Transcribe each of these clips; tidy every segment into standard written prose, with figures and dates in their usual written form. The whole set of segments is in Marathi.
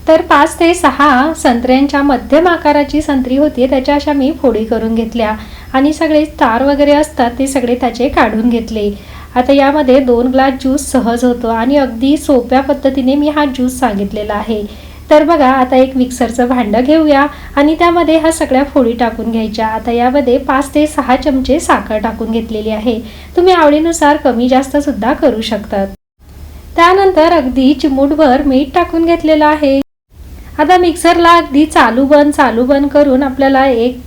तर 5 ते 6 संत्र्यांच्या मध्यम आकाराची संत्री होती, त्याच्या अशा मी फोडी करून घेतल्या आणि सगळे तार वगैरे असतात ते सगळे त्याचे काढून घेतले. आता यामध्ये 2 ग्लास ज्यूस सहज होतो आणि अगदी सोप्या पद्धतीने मी हा ज्यूस सांगितलेला आहे. तर बघा, आता एक मिक्सरचं भांडं घेऊया आणि त्यामध्ये ह्या सगळ्या फोडी टाकून घ्यायच्या. आता यामध्ये 5 ते 6 चमचे साखर टाकून घेतलेली आहे. तुम्ही आवडीनुसार कमी जास्त सुद्धा करू शकतात. त्यानंतर अगदी चिमूटभर मीठ टाकून घेतलेलं आहे. आता मिक्सरला अगदी चालू बंद करून आपल्याला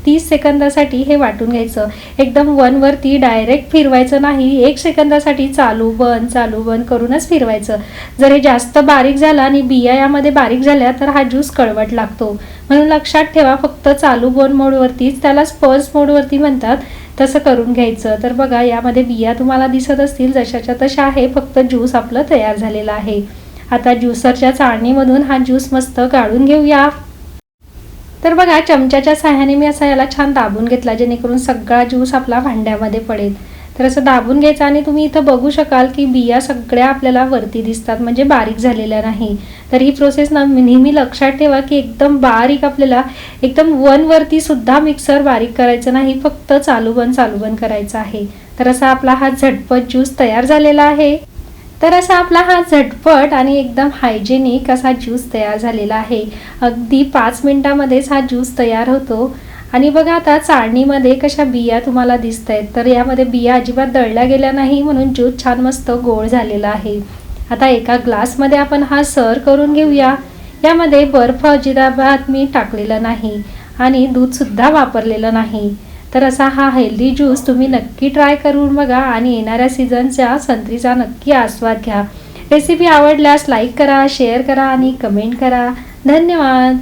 30 सेकंदासाठी हे वाटून घ्यायचं. एकदम 1 वरती डायरेक्ट फिरवायचं नाही, 1 सेकंदासाठी चालू बंद करूनच फिरवायचं. जर हे जास्त बारीक झालं आणि बिया यामध्ये बारीक झाल्या तर हा ज्यूस कळवट लागतो. म्हणून लक्षात ठेवा, फक्त चालू बंद मोडवरतीच, त्याला स्पर्श मोडवरती म्हणतात, तसं करून घ्यायचं. तर बघा, यामध्ये बिया तुम्हाला दिसत असतील, जशाच्या तशा आहे, फक्त ज्यूस आपलं तयार झालेलं आहे. आता ज्युसरच्या चाळणीमधून हा ज्यूस मस्त काढून घेऊया. तर बघा, चमच्याच्या साहाय्याने मी असा याला छान दाबून घेतला, जेणेकरून सगळा ज्यूस आपला भांड्यामध्ये पडेल. तर असं दाबून घ्यायचं आणि तुम्ही इथं बघू शकाल की बिया सगळ्या आपल्याला वरती दिसतात, म्हणजे बारीक झालेल्या नाही. तर ही प्रोसेस नेहमी लक्षात ठेवा की एकदम बारीक आपल्याला एकदम 1 वरती सुद्धा मिक्सर बारीक करायचं नाही, फक्त चालू बंद करायचं आहे. तर असा आपला हा झटपट ज्यूस तयार झालेला आहे. तर असा आपला हा झटपट आणि एकदम हायजेनिक असा ज्यूस तयार झालेला आहे. अगदी 5 मिनिटामध्येच हा ज्यूस तयार होतो. आणि बघा, आता चाळणीमध्ये कशा बिया तुम्हाला दिसत आहेत, तर यामध्ये बिया अजिबात दळल्या गेल्या नाही, म्हणून ज्यूस छान मस्त गोड झालेला आहे. आता एका ग्लासमध्ये आपण हा सर्व करून घेऊया. यामध्ये बर्फ अजिबात मी टाकलेला नाही आणि दूधसुद्धा वापरलेलं नाही. तर असा हा हेल्दी ज्यूस तुम्ही नक्की ट्राय करून बघा आणि येणाऱ्या सीझनच्या संत्रीचा नक्की आस्वाद घ्या. रेसिपी आवडल्यास लाईक करा, शेअर करा आणि कमेंट करा. धन्यवाद.